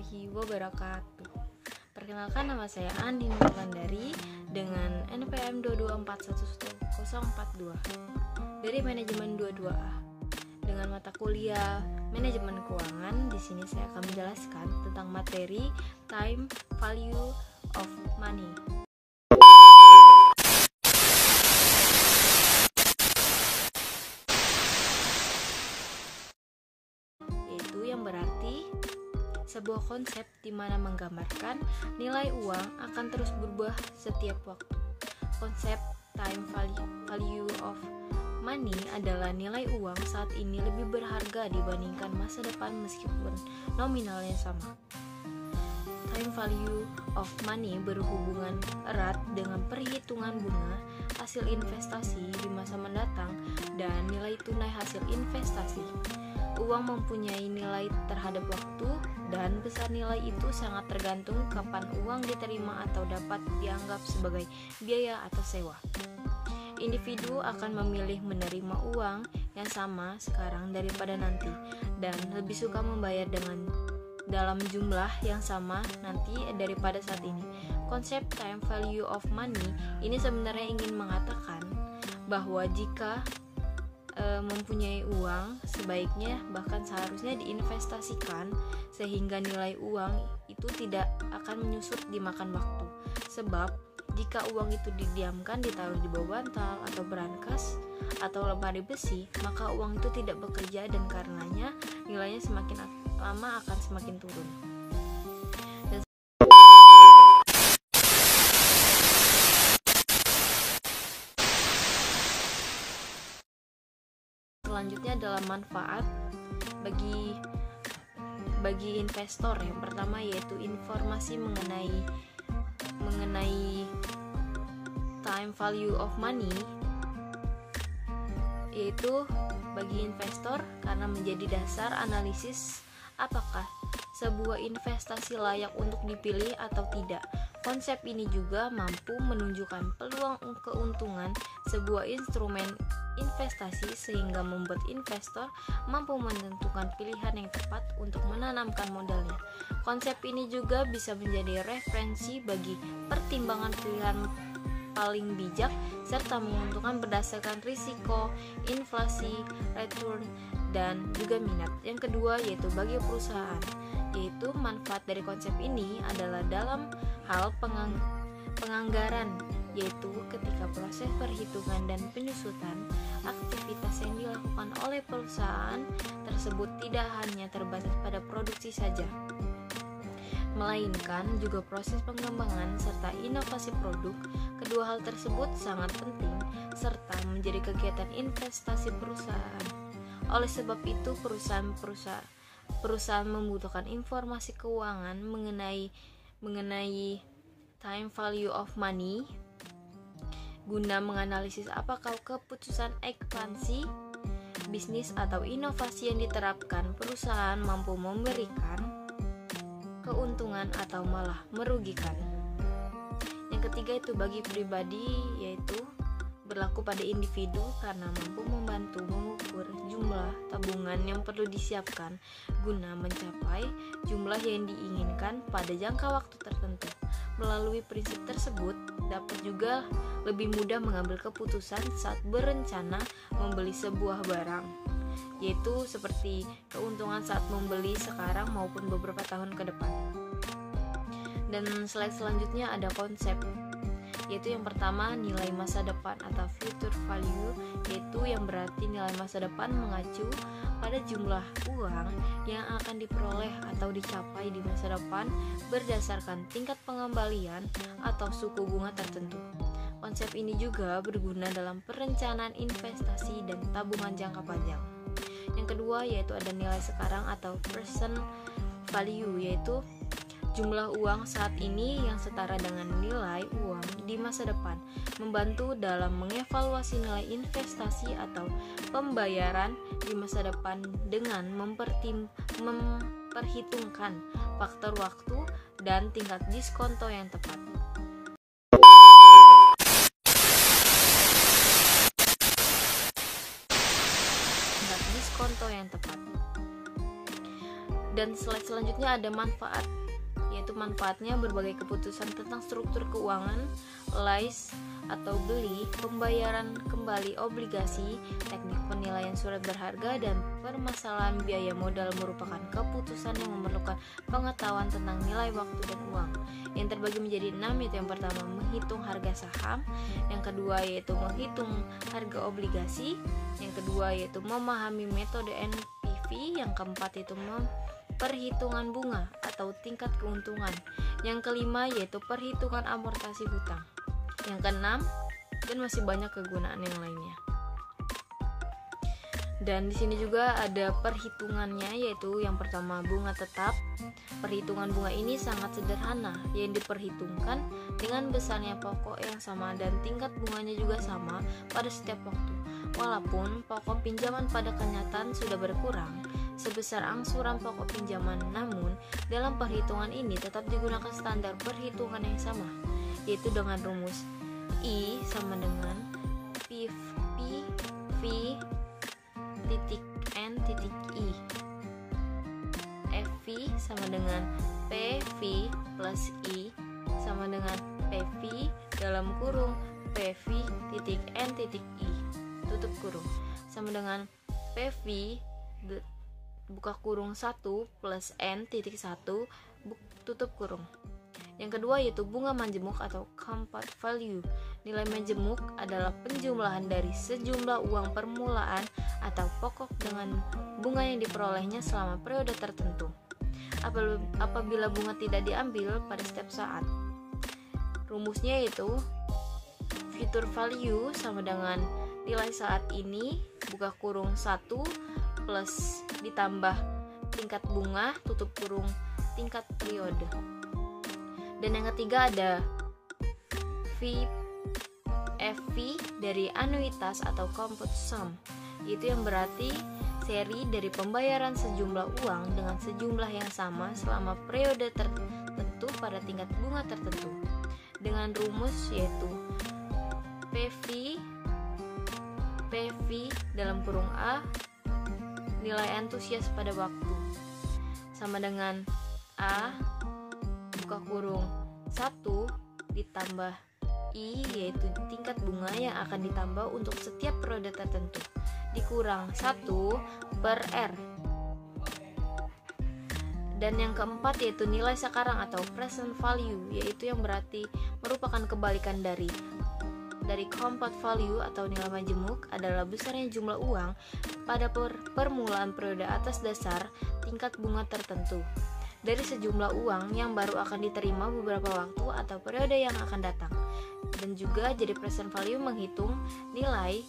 warahmatullahi wabarakatuh. Perkenalkan, nama saya Andin Wulandari dengan NPM 2241142 dari manajemen 22A dengan mata kuliah manajemen keuangan. Di sini saya akan menjelaskan tentang materi time value of money. Yaitu yang berarti sebuah konsep di mana menggambarkan nilai uang akan terus berubah setiap waktu. Konsep time value of money adalah nilai uang saat ini lebih berharga dibandingkan masa depan meskipun nominalnya sama. Time value of money berhubungan erat dengan perhitungan bunga hasil investasi di masa mendatang dan nilai tunai hasil investasi. Uang mempunyai nilai terhadap waktu, dan besar nilai itu sangat tergantung kapan uang diterima atau dapat dianggap sebagai biaya atau sewa. Individu akan memilih menerima uang yang sama sekarang daripada nanti, dan lebih suka membayar dalam jumlah yang sama nanti daripada saat ini. Konsep time value of money ini sebenarnya ingin mengatakan bahwa jika mempunyai uang, sebaiknya bahkan seharusnya diinvestasikan sehingga nilai uang itu tidak akan menyusut dimakan waktu. Sebab jika uang itu didiamkan, ditaruh di bawah bantal atau berangkas atau lemari besi, maka uang itu tidak bekerja dan karenanya nilainya semakin lama akan semakin turun. Selanjutnya adalah manfaat bagi investor. Yang pertama yaitu informasi mengenai time value of money, yaitu bagi investor karena menjadi dasar analisis apakah sebuah investasi layak untuk dipilih atau tidak. Konsep ini juga mampu menunjukkan peluang keuntungan sebuah instrumen investasi sehingga membuat investor mampu menentukan pilihan yang tepat untuk menanamkan modalnya. Konsep ini juga bisa menjadi referensi bagi pertimbangan pilihan paling bijak serta menguntungkan berdasarkan risiko, inflasi, return, dan juga minat. Yang kedua yaitu bagi perusahaan, yaitu manfaat dari konsep ini adalah dalam hal penganggaran, yaitu ketika proses perhitungan dan penyusutan aktivitas yang dilakukan oleh perusahaan tersebut tidak hanya terbatas pada produksi saja, melainkan juga proses pengembangan serta inovasi produk. Kedua hal tersebut sangat penting serta menjadi kegiatan investasi perusahaan. Oleh sebab itu, perusahaan membutuhkan informasi keuangan mengenai time value of money guna menganalisis apakah keputusan ekspansi bisnis atau inovasi yang diterapkan perusahaan mampu memberikan keuntungan atau malah merugikan. Yang ketiga itu bagi pribadi, yaitu berlaku pada individu karena mampu membantu mengukur jumlah tabungan yang perlu disiapkan guna mencapai jumlah yang diinginkan pada jangka waktu tertentu. Melalui prinsip tersebut dapat juga lebih mudah mengambil keputusan saat berencana membeli sebuah barang, yaitu seperti keuntungan saat membeli sekarang maupun beberapa tahun ke depan. Dan slide selanjutnya ada konsep, yaitu yang pertama nilai masa depan atau future value, yaitu yang berarti nilai masa depan mengacu pada jumlah uang yang akan diperoleh atau dicapai di masa depan berdasarkan tingkat pengembalian atau suku bunga tertentu. Konsep ini juga berguna dalam perencanaan investasi dan tabungan jangka panjang. Yang kedua yaitu ada nilai sekarang atau present value, yaitu jumlah uang saat ini yang setara dengan nilai uang di masa depan, membantu dalam mengevaluasi nilai investasi atau pembayaran di masa depan dengan memperhitungkan faktor waktu dan tingkat diskonto yang tepat. Dan slide selanjutnya ada manfaat, yaitu manfaatnya berbagai keputusan tentang struktur keuangan, lease atau beli, pembayaran kembali obligasi, teknik penilaian surat berharga, dan permasalahan biaya modal merupakan keputusan yang memerlukan pengetahuan tentang nilai waktu dan uang. Yang terbagi menjadi 6, yaitu yang pertama menghitung harga saham, yang kedua yaitu menghitung harga obligasi, yang kedua yaitu memahami metode NPV, yang keempat yaitu perhitungan bunga atau tingkat keuntungan, yang kelima yaitu perhitungan amortasi hutang, yang keenam, dan masih banyak kegunaan yang lainnya. Dan di sini juga ada perhitungannya, yaitu yang pertama bunga tetap. Perhitungan bunga ini sangat sederhana, yang diperhitungkan dengan besarnya pokok yang sama dan tingkat bunganya juga sama pada setiap waktu. Walaupun pokok pinjaman pada kenyataan sudah berkurang sebesar angsuran pokok pinjaman, namun dalam perhitungan ini tetap digunakan standar perhitungan yang sama, yaitu dengan rumus I sama dengan P V titik N titik I, FV sama dengan PV plus I sama dengan PV dalam kurung PV titik N titik I tutup kurung sama dengan PV buka kurung 1 plus N titik 1 tutup kurung. Yang kedua yaitu bunga majemuk atau compound value. Nilai majemuk adalah penjumlahan dari sejumlah uang permulaan atau pokok dengan bunga yang diperolehnya selama periode tertentu, apabila bunga tidak diambil pada setiap saat. Rumusnya yaitu future value sama dengan nilai saat ini buka kurung 1 plus ditambah tingkat bunga tutup kurung tingkat periode. Dan yang ketiga ada FV dari anuitas atau compound sum, yaitu yang berarti seri dari pembayaran sejumlah uang dengan sejumlah yang sama selama periode tertentu pada tingkat bunga tertentu, dengan rumus yaitu PV dalam kurung A nilai antusias pada waktu sama dengan A buka kurung 1 ditambah I, yaitu tingkat bunga yang akan ditambah untuk setiap periode tertentu, dikurang 1 per R. Dan yang keempat yaitu nilai sekarang atau present value, yaitu yang berarti merupakan kebalikan dari compound value atau nilai majemuk adalah besarnya jumlah uang pada permulaan periode atas dasar tingkat bunga tertentu dari sejumlah uang yang baru akan diterima beberapa waktu atau periode yang akan datang. Dan juga jadi present value menghitung nilai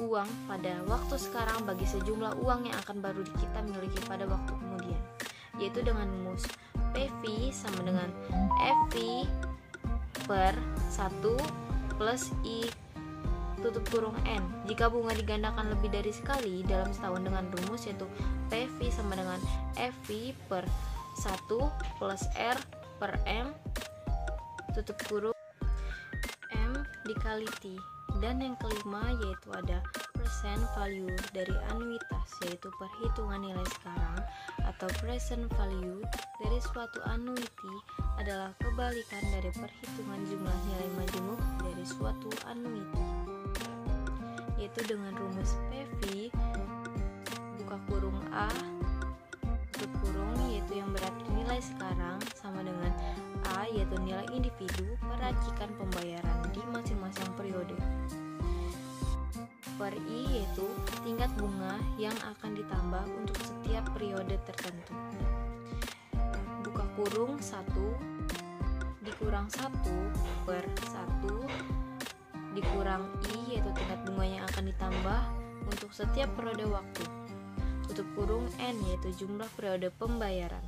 uang pada waktu sekarang bagi sejumlah uang yang akan baru kita miliki pada waktu kemudian, yaitu dengan rumus PV sama dengan FV per 1 plus I tutup kurung N jika bunga digandakan lebih dari sekali dalam setahun, dengan rumus yaitu PV sama dengan FV per 1 plus R per M tutup kurung M dikali T. Dan yang kelima yaitu ada present value dari anuitas, yaitu perhitungan nilai sekarang atau present value dari suatu annuity adalah kebalikan dari perhitungan jumlah nilai majemuk dari suatu annuity, yaitu dengan rumus PV buka kurung A tutup kurung, yaitu yang berarti nilai sekarang sama dengan A, yaitu nilai individu peracikan pembayaran di masing-masing periode, per I, yaitu tingkat bunga yang akan ditambah untuk setiap periode tertentu, buka kurung 1 dikurang 1 per 1 dikurang I, yaitu tingkat bunga yang akan ditambah untuk setiap periode waktu, tutup kurung N, yaitu jumlah periode pembayaran.